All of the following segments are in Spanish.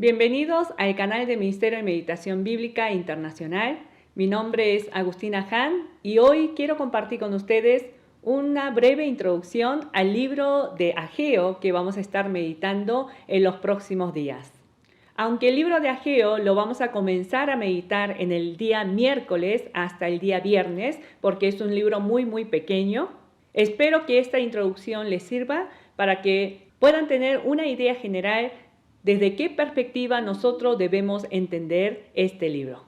Bienvenidos al canal de Ministerio de Meditación Bíblica Internacional. Mi nombre es Agustina Han y hoy quiero compartir con ustedes una breve introducción al libro de Ageo que vamos a estar meditando en los próximos días. Aunque el libro de Ageo lo vamos a comenzar a meditar en el día miércoles hasta el día viernes, porque es un libro muy pequeño, espero que esta introducción les sirva para que puedan tener una idea general desde qué perspectiva nosotros debemos entender este libro.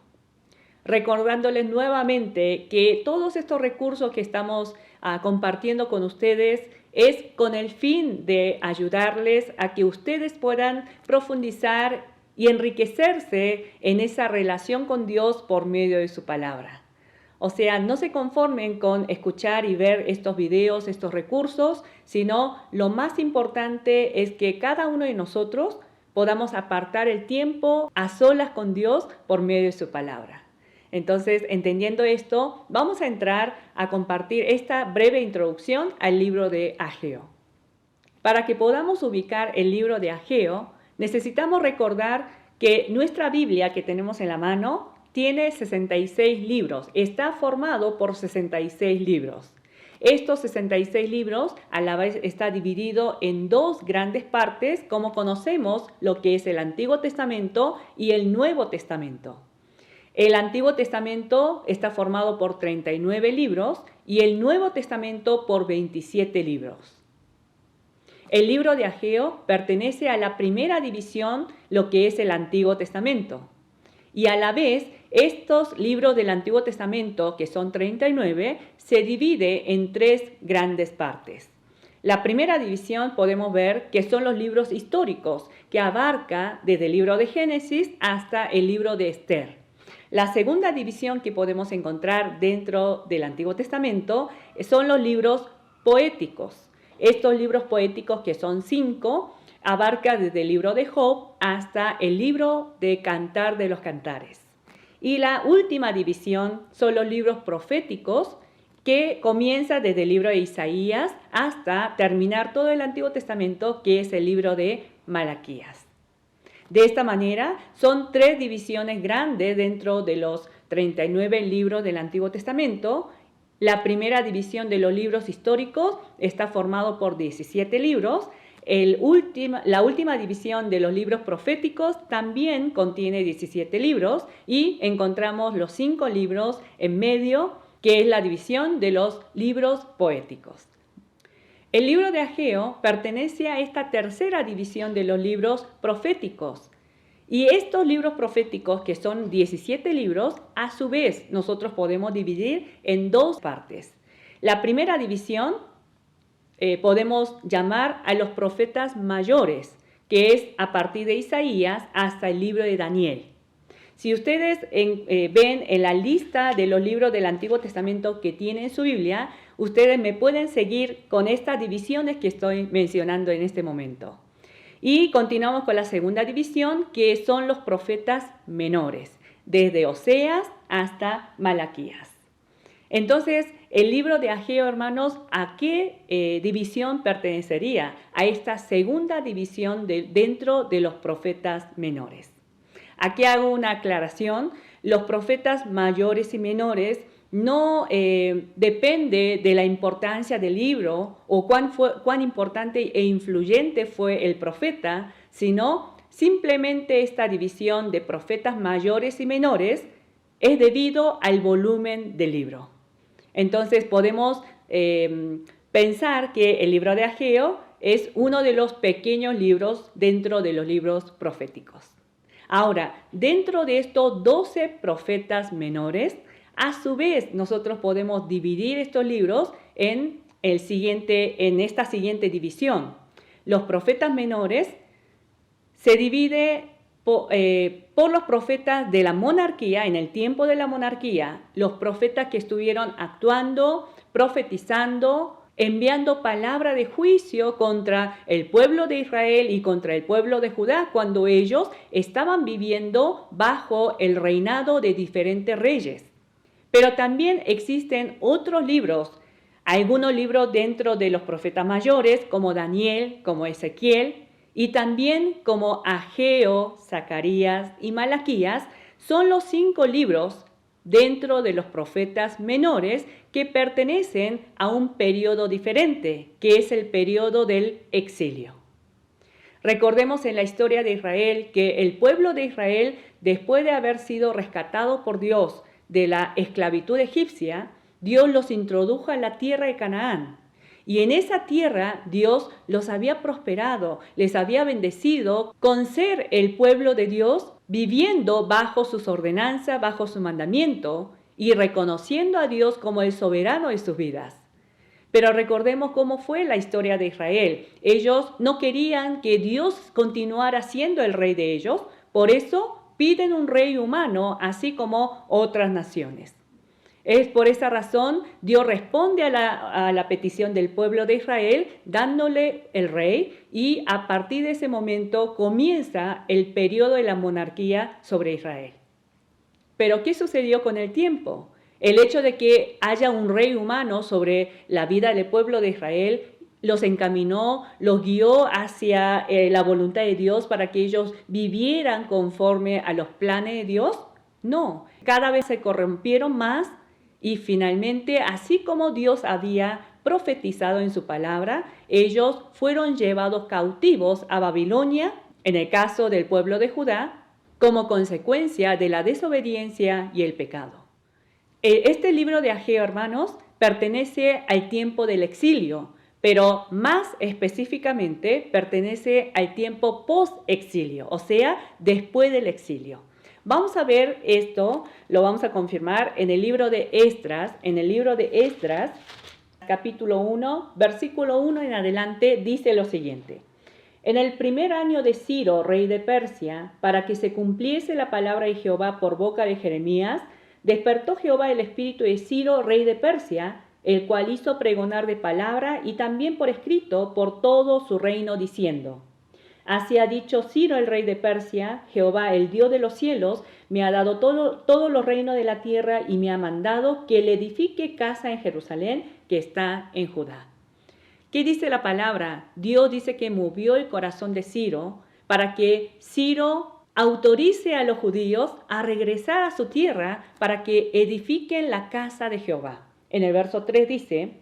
Recordándoles nuevamente que todos estos recursos que estamos compartiendo con ustedes es con el fin de ayudarles a que ustedes puedan profundizar y enriquecerse en esa relación con Dios por medio de su palabra. O sea, no se conformen con escuchar y ver estos videos, estos recursos, sino lo más importante es que cada uno de nosotros podamos apartar el tiempo a solas con Dios por medio de su palabra. Entonces, entendiendo esto, vamos a entrar a compartir esta breve introducción al libro de Ageo. Para que podamos ubicar el libro de Ageo, necesitamos recordar que nuestra Biblia que tenemos en la mano tiene 66 libros, está formado por 66 libros. Estos 66 libros a la vez está dividido en dos grandes partes, como conocemos lo que es el Antiguo Testamento y el Nuevo Testamento. El Antiguo Testamento está formado por 39 libros y el Nuevo Testamento por 27 libros. El libro de Ageo pertenece a la primera división, lo que es el Antiguo Testamento. Y a la vez, estos libros del Antiguo Testamento, que son 39, se divide en tres grandes partes. La primera división podemos ver que son los libros históricos, que abarca desde el libro de Génesis hasta el libro de Esther. La segunda división que podemos encontrar dentro del Antiguo Testamento son los libros poéticos. Estos libros poéticos, que son 5, abarca desde el libro de Job hasta el libro de Cantar de los Cantares. Y la última división son los libros proféticos, que comienza desde el libro de Isaías hasta terminar todo el Antiguo Testamento, que es el libro de Malaquías. De esta manera, son 3 divisiones grandes dentro de los 39 libros del Antiguo Testamento. La primera división de los libros históricos está formado por 17 libros. La última división de los libros proféticos también contiene 17 libros y encontramos los 5 libros en medio, que es la división de los libros poéticos. El libro de Ageo pertenece a esta tercera división de los libros proféticos. Y estos libros proféticos, que son 17 libros, a su vez nosotros podemos dividir en dos partes. La primera división podemos llamar a los profetas mayores, que es a partir de Isaías hasta el libro de Daniel. Si ustedes ven en la lista de los libros del Antiguo Testamento que tienen en su Biblia, ustedes me pueden seguir con estas divisiones que estoy mencionando en este momento. Y continuamos con la segunda división, que son los profetas menores, desde Oseas hasta Malaquías. Entonces, el libro de Ageo, hermanos, ¿a qué división pertenecería? A esta segunda división dentro de los profetas menores. Aquí hago una aclaración. Los profetas mayores y menores no depende de la importancia del libro o cuán importante e influyente fue el profeta, sino simplemente esta división de profetas mayores y menores es debido al volumen del libro. Entonces podemos pensar que el libro de Ageo es uno de los pequeños libros dentro de los libros proféticos. Ahora, dentro de estos 12 profetas menores, a su vez nosotros podemos dividir estos libros en esta siguiente división. Los profetas menores se divide por los profetas de la monarquía, en el tiempo de la monarquía, los profetas que estuvieron actuando, profetizando, enviando palabra de juicio contra el pueblo de Israel y contra el pueblo de Judá, cuando ellos estaban viviendo bajo el reinado de diferentes reyes. Pero también existen otros libros, algunos libros dentro de los profetas mayores, como Daniel, como Ezequiel, y también como Ageo, Zacarías y Malaquías son los 5 libros dentro de los profetas menores que pertenecen a un periodo diferente, que es el periodo del exilio. Recordemos en la historia de Israel que el pueblo de Israel, después de haber sido rescatado por Dios de la esclavitud egipcia, Dios los introdujo a la tierra de Canaán. Y en esa tierra Dios los había prosperado, les había bendecido con ser el pueblo de Dios, viviendo bajo sus ordenanzas, bajo su mandamiento y reconociendo a Dios como el soberano de sus vidas. Pero recordemos cómo fue la historia de Israel. Ellos no querían que Dios continuara siendo el rey de ellos, por eso piden un rey humano, así como otras naciones. Es por esa razón Dios responde a la petición del pueblo de Israel dándole el rey y a partir de ese momento comienza el periodo de la monarquía sobre Israel. Pero ¿qué sucedió con el tiempo? El hecho de que haya un rey humano sobre la vida del pueblo de Israel los encaminó, los guió hacia la voluntad de Dios para que ellos vivieran conforme a los planes de Dios. No, cada vez se corrompieron más. Y finalmente, así como Dios había profetizado en su palabra, ellos fueron llevados cautivos a Babilonia, en el caso del pueblo de Judá, como consecuencia de la desobediencia y el pecado. Este libro de Ageo, hermanos, pertenece al tiempo del exilio, pero más específicamente pertenece al tiempo post-exilio, o sea, después del exilio. Vamos a ver esto, lo vamos a confirmar en el libro de Esdras. En el libro de Esdras, capítulo 1, versículo 1 en adelante, dice lo siguiente. En el primer año de Ciro, rey de Persia, para que se cumpliese la palabra de Jehová por boca de Jeremías, despertó Jehová el espíritu de Ciro, rey de Persia, el cual hizo pregonar de palabra y también por escrito por todo su reino, diciendo: Así ha dicho Ciro, el rey de Persia: Jehová, el Dios de los cielos, me ha dado todos los reinos de la tierra y me ha mandado que le edifique casa en Jerusalén, que está en Judá. ¿Qué dice la palabra? Dios dice que movió el corazón de Ciro para que Ciro autorice a los judíos a regresar a su tierra para que edifiquen la casa de Jehová. En el verso 3 dice: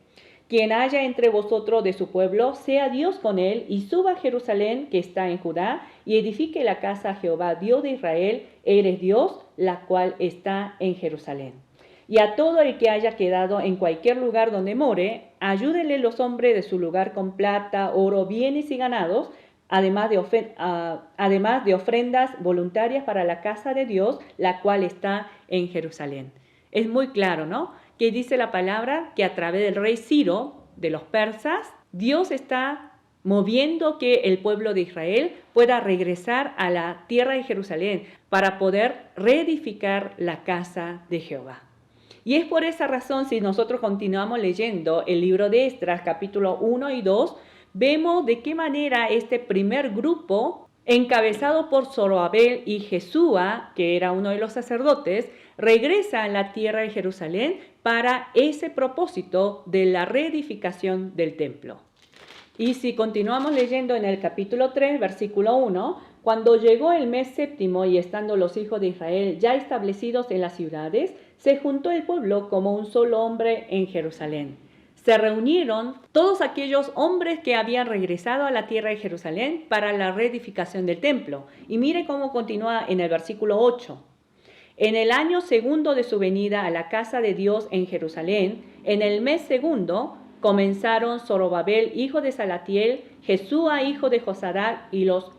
Quien haya entre vosotros de su pueblo, sea Dios con él, y suba a Jerusalén, que está en Judá, y edifique la casa a Jehová, Dios de Israel, eres Dios, la cual está en Jerusalén. Y a todo el que haya quedado en cualquier lugar donde more, ayúdenle los hombres de su lugar con plata, oro, bienes y ganados, además de ofrendas voluntarias para la casa de Dios, la cual está en Jerusalén. Es muy claro, ¿no? Que dice la palabra que a través del rey Ciro, de los persas, Dios está moviendo que el pueblo de Israel pueda regresar a la tierra de Jerusalén para poder reedificar la casa de Jehová. Y es por esa razón, si nosotros continuamos leyendo el libro de Esdras, capítulo 1 y 2, vemos de qué manera este primer grupo, encabezado por Zorobabel y Jesúa, que era uno de los sacerdotes, regresa a la tierra de Jerusalén para ese propósito de la reedificación del templo. Y si continuamos leyendo en el capítulo 3, versículo 1, cuando llegó el mes séptimo y estando los hijos de Israel ya establecidos en las ciudades, se juntó el pueblo como un solo hombre en Jerusalén. Se reunieron todos aquellos hombres que habían regresado a la tierra de Jerusalén para la reedificación del templo. Y mire cómo continúa en el versículo 8. En el año segundo de su venida a la casa de Dios en Jerusalén, en el mes segundo, comenzaron Zorobabel, hijo de Salatiel, Jesúa, hijo de Josadac, y los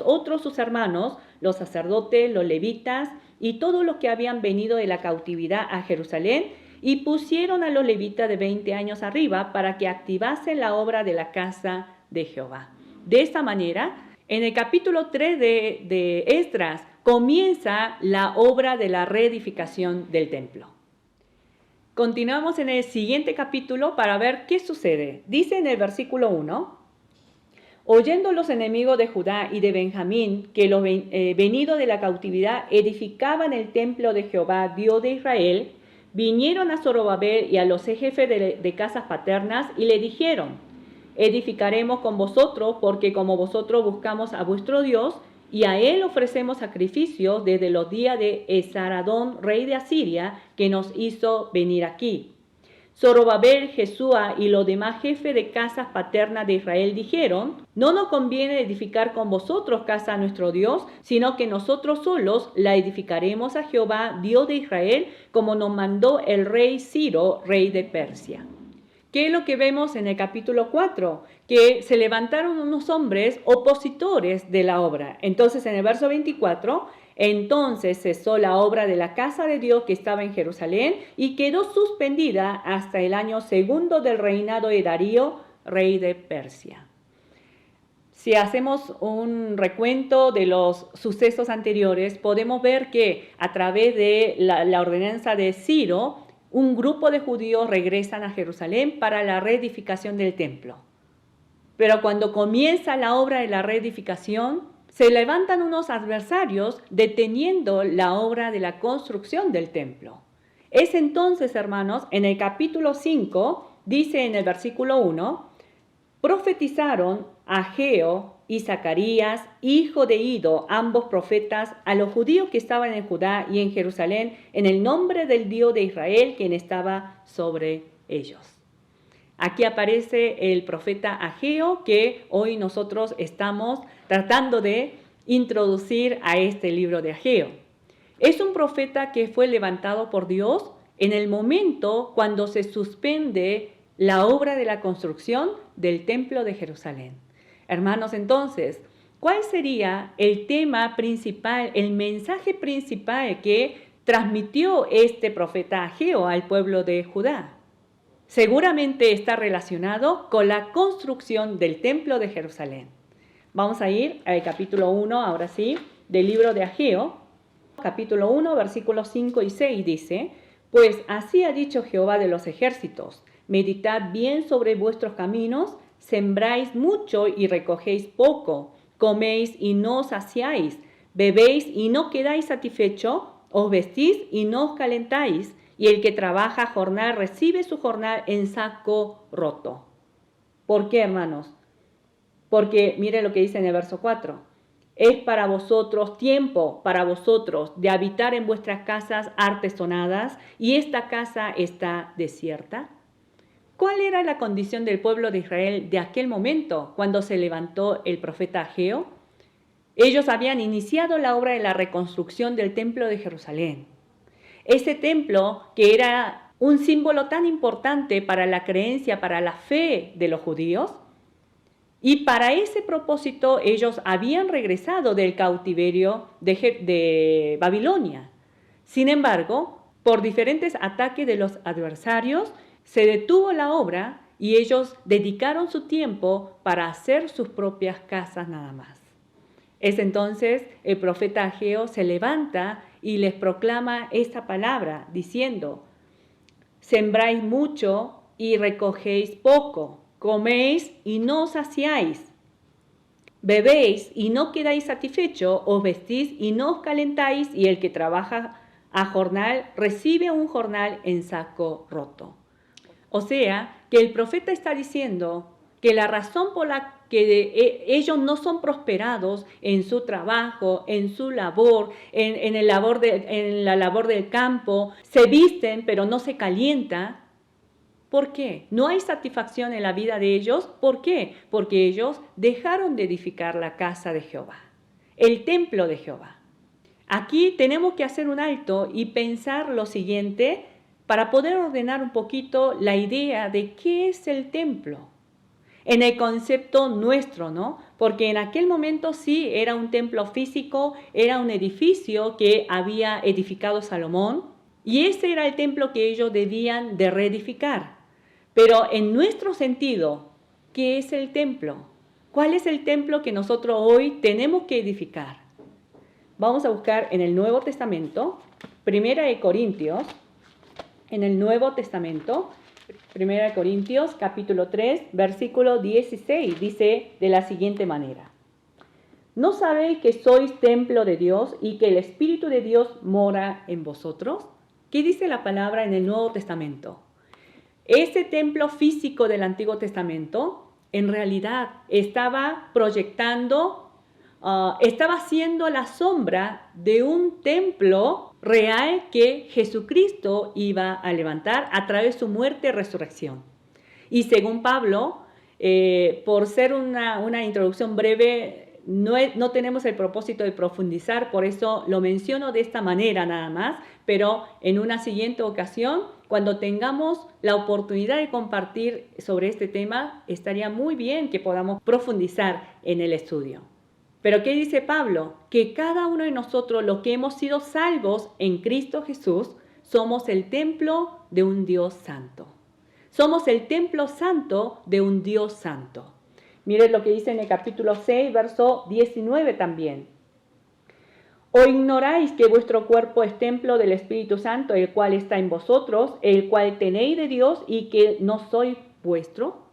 otros sus hermanos, los sacerdotes, los levitas, y todos los que habían venido de la cautividad a Jerusalén, y pusieron a los levitas de 20 años arriba para que activasen la obra de la casa de Jehová. De esta manera, en el capítulo 3 de Esdras, comienza la obra de la reedificación del templo. Continuamos en el siguiente capítulo para ver qué sucede. Dice en el versículo 1, oyendo los enemigos de Judá y de Benjamín que los venidos de la cautividad edificaban el templo de Jehová, Dios de Israel, vinieron a Zorobabel y a los jefes de casas paternas y le dijeron: edificaremos con vosotros, porque como vosotros buscamos a vuestro Dios, y a él ofrecemos sacrificios desde los días de Esaradón, rey de Asiria, que nos hizo venir aquí. Zorobabel, Jesúa y los demás jefes de casas paternas de Israel dijeron: no nos conviene edificar con vosotros casa a nuestro Dios, sino que nosotros solos la edificaremos a Jehová, Dios de Israel, como nos mandó el rey Ciro, rey de Persia. ¿Qué es lo que vemos en el capítulo 4? Que se levantaron unos hombres opositores de la obra. Entonces, en el verso 24, entonces cesó la obra de la casa de Dios que estaba en Jerusalén y quedó suspendida hasta el año segundo del reinado de Darío, rey de Persia. Si hacemos un recuento de los sucesos anteriores, podemos ver que a través de la ordenanza de Ciro, un grupo de judíos regresan a Jerusalén para la reedificación del templo. Pero cuando comienza la obra de la reedificación, se levantan unos adversarios deteniendo la obra de la construcción del templo. Es entonces, hermanos, en el capítulo 5, dice en el versículo 1, profetizaron Ageo y Zacarías, hijo de Ido, ambos profetas, a los judíos que estaban en Judá y en Jerusalén, en el nombre del Dios de Israel, quien estaba sobre ellos. Aquí aparece el profeta Ageo, que hoy nosotros estamos tratando de introducir a este libro de Ageo. Es un profeta que fue levantado por Dios en el momento cuando se suspende la obra de la construcción del templo de Jerusalén. Hermanos, entonces, ¿cuál sería el tema principal, el mensaje principal que transmitió este profeta Ageo al pueblo de Judá? Seguramente está relacionado con la construcción del templo de Jerusalén. Vamos a ir al capítulo 1, ahora sí, del libro de Ageo. Capítulo 1, versículos 5 y 6 dice: pues así ha dicho Jehová de los ejércitos, meditad bien sobre vuestros caminos, sembráis mucho y recogéis poco, coméis y no os saciáis, bebéis y no quedáis satisfechos, os vestís y no os calentáis, y el que trabaja jornal recibe su jornal en saco roto. ¿Por qué, hermanos? Porque mire lo que dice en el verso 4. Es para vosotros tiempo, para vosotros, de habitar en vuestras casas artesonadas, y esta casa está desierta. ¿Cuál era la condición del pueblo de Israel de aquel momento, cuando se levantó el profeta Ageo? Ellos habían iniciado la obra de la reconstrucción del templo de Jerusalén. Ese templo, que era un símbolo tan importante para la creencia, para la fe de los judíos, y para ese propósito ellos habían regresado del cautiverio de Babilonia. Sin embargo, por diferentes ataques de los adversarios, se detuvo la obra y ellos dedicaron su tiempo para hacer sus propias casas nada más. Es entonces el profeta Ageo se levanta y les proclama esta palabra diciendo: sembráis mucho y recogéis poco, coméis y no os saciáis, bebéis y no quedáis satisfechos, os vestís y no os calentáis, y el que trabaja a jornal recibe un jornal en saco roto. O sea, que el profeta está diciendo que la razón por la que ellos no son prosperados en su trabajo, en su labor, en la labor del campo, se visten pero no se calienta. ¿Por qué? No hay satisfacción en la vida de ellos. ¿Por qué? Porque ellos dejaron de edificar la casa de Jehová, el templo de Jehová. Aquí tenemos que hacer un alto y pensar lo siguiente para poder ordenar un poquito la idea de qué es el templo. En el concepto nuestro, ¿no? Porque en aquel momento sí era un templo físico, era un edificio que había edificado Salomón, y ese era el templo que ellos debían de reedificar. Pero en nuestro sentido, ¿qué es el templo? ¿Cuál es el templo que nosotros hoy tenemos que edificar? Vamos a buscar en el Nuevo Testamento, Primera de Corintios, en el Nuevo Testamento, Primera de Corintios, capítulo 3, versículo 16, dice de la siguiente manera: ¿no sabéis que sois templo de Dios y que el Espíritu de Dios mora en vosotros? ¿Qué dice la palabra en el Nuevo Testamento? Ese templo físico del Antiguo Testamento en realidad estaba proyectando, estaba siendo la sombra de un templo real que Jesucristo iba a levantar a través de su muerte y resurrección. Y según Pablo, por ser una introducción breve, no tenemos el propósito de profundizar, por eso lo menciono de esta manera nada más, pero en una siguiente ocasión, cuando tengamos la oportunidad de compartir sobre este tema, estaría muy bien que podamos profundizar en el estudio. Pero ¿qué dice Pablo? Que cada uno de nosotros, los que hemos sido salvos en Cristo Jesús, somos el templo de un Dios santo. Somos el templo santo de un Dios santo. Miren lo que dice en el capítulo 6, verso 19 también. ¿O ignoráis que vuestro cuerpo es templo del Espíritu Santo, el cual está en vosotros, el cual tenéis de Dios y que no sois vuestro?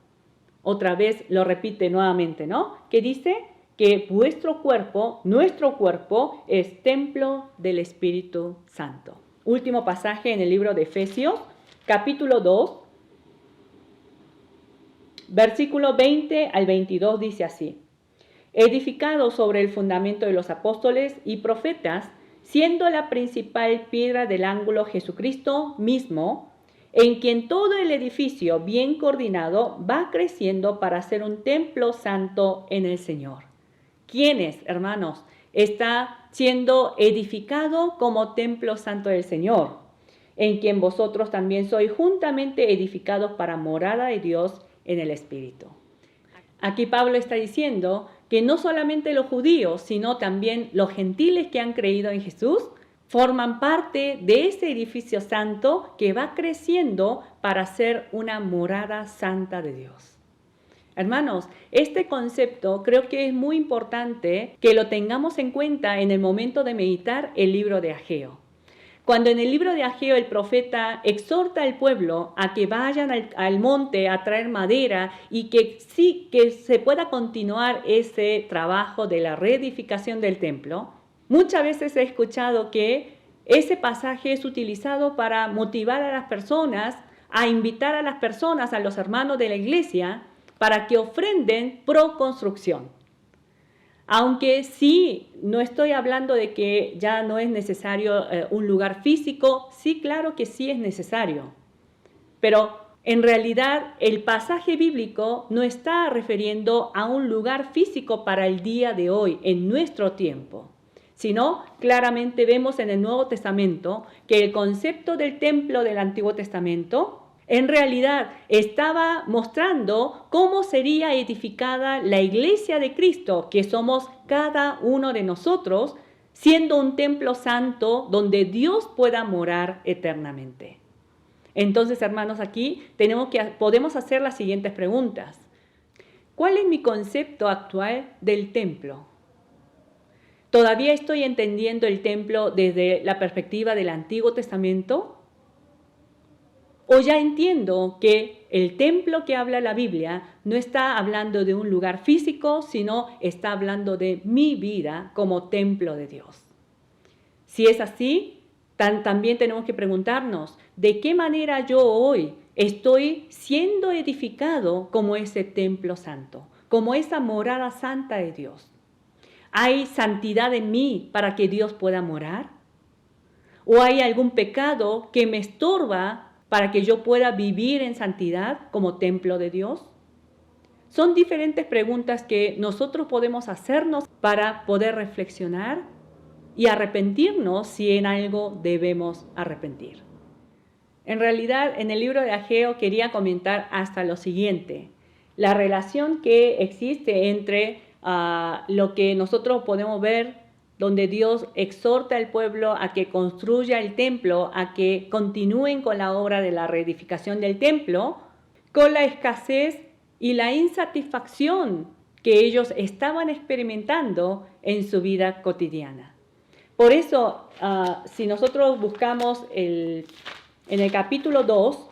Otra vez lo repite nuevamente, ¿no? Que dice que vuestro cuerpo, nuestro cuerpo, es templo del Espíritu Santo. Último pasaje en el libro de Efesios, capítulo 2, versículo 20 al 22 dice así: edificado sobre el fundamento de los apóstoles y profetas, siendo la principal piedra del ángulo Jesucristo mismo, en quien todo el edificio bien coordinado va creciendo para ser un templo santo en el Señor. ¿Quiénes, hermanos, está siendo edificado como templo santo del Señor? En quien vosotros también sois juntamente edificados para morada de Dios en el Espíritu. Aquí Pablo está diciendo que no solamente los judíos, sino también los gentiles que han creído en Jesús forman parte de ese edificio santo que va creciendo para ser una morada santa de Dios. Hermanos, este concepto creo que es muy importante que lo tengamos en cuenta en el momento de meditar el libro de Ageo. Cuando en el libro de Ageo el profeta exhorta al pueblo a que vayan al monte a traer madera y que sí que se pueda continuar ese trabajo de la reedificación del templo, muchas veces he escuchado que ese pasaje es utilizado para motivar a las personas, a invitar a las personas, a los hermanos de la iglesia, para que ofrenden pro construcción. Aunque sí, no estoy hablando de que ya no es necesario un lugar físico, sí, claro que sí es necesario. Pero en realidad el pasaje bíblico no está refiriendo a un lugar físico para el día de hoy, en nuestro tiempo, sino claramente vemos en el Nuevo Testamento que el concepto del templo del Antiguo Testamento en realidad estaba mostrando cómo sería edificada la iglesia de Cristo, que somos cada uno de nosotros, siendo un templo santo donde Dios pueda morar eternamente. Entonces, hermanos, aquí podemos hacer las siguientes preguntas. ¿Cuál es mi concepto actual del templo? ¿Todavía estoy entendiendo el templo desde la perspectiva del Antiguo Testamento? ¿O ya entiendo que el templo que habla la Biblia no está hablando de un lugar físico, sino está hablando de mi vida como templo de Dios? Si es así, también tenemos que preguntarnos, ¿de qué manera yo hoy estoy siendo edificado como ese templo santo, como esa morada santa de Dios? ¿Hay santidad en mí para que Dios pueda morar? ¿O hay algún pecado que me estorba para que yo pueda vivir en santidad como templo de Dios? Son diferentes preguntas que nosotros podemos hacernos para poder reflexionar y arrepentirnos si en algo debemos arrepentir. En realidad, en el libro de Ageo quería comentar hasta lo siguiente: la relación que existe entre lo que nosotros podemos ver donde Dios exhorta al pueblo a que construya el templo, a que continúen con la obra de la reedificación del templo, con la escasez y la insatisfacción que ellos estaban experimentando en su vida cotidiana. Por eso, si nosotros buscamos en el capítulo 2,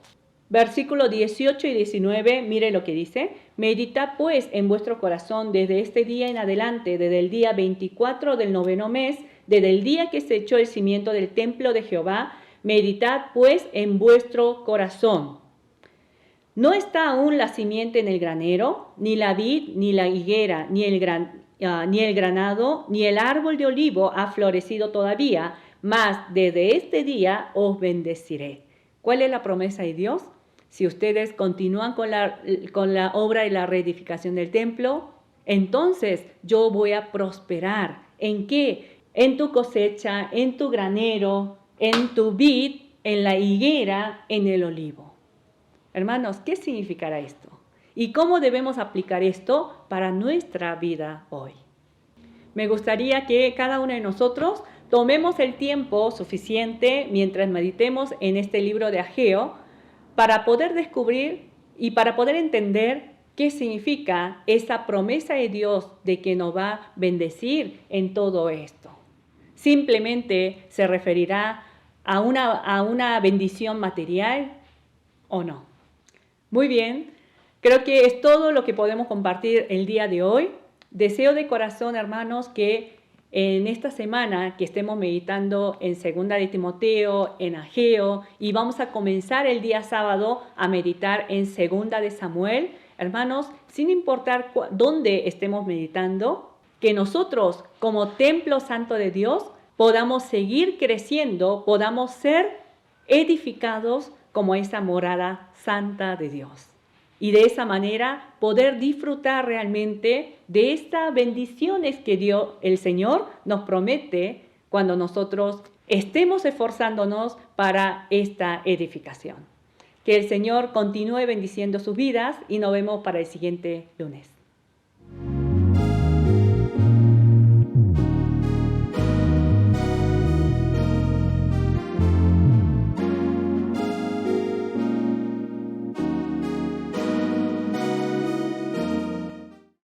versículos 18 y 19, mire lo que dice: meditad pues en vuestro corazón desde este día en adelante, desde el día 24 del 9º mes, desde el día que se echó el cimiento del templo de Jehová, meditad pues en vuestro corazón. No está aún la simiente en el granero, ni la vid, ni la higuera, ni el granado, ni el árbol de olivo ha florecido todavía, mas desde este día os bendeciré. ¿Cuál es la promesa de Dios? Si ustedes continúan con la obra y la reedificación del templo, entonces yo voy a prosperar. ¿En qué? En tu cosecha, en tu granero, en tu vid, en la higuera, en el olivo. Hermanos, ¿qué significará esto? ¿Y cómo debemos aplicar esto para nuestra vida hoy? Me gustaría que cada uno de nosotros tomemos el tiempo suficiente mientras meditemos en este libro de Ageo para poder descubrir y para poder entender qué significa esa promesa de Dios de que nos va a bendecir en todo esto. ¿Simplemente se referirá a una bendición material o no? Muy bien, creo que es todo lo que podemos compartir el día de hoy. Deseo de corazón, hermanos, que en esta semana que estemos meditando en 2 de Timoteo, en Ageo, y vamos a comenzar el día sábado a meditar en 2 de Samuel, hermanos, sin importar dónde estemos meditando, que nosotros como templo santo de Dios podamos seguir creciendo, podamos ser edificados como esa morada santa de Dios. Y de esa manera poder disfrutar realmente de estas bendiciones que Dios, el Señor, nos promete cuando nosotros estemos esforzándonos para esta edificación. Que el Señor continúe bendiciendo sus vidas y nos vemos para el siguiente lunes.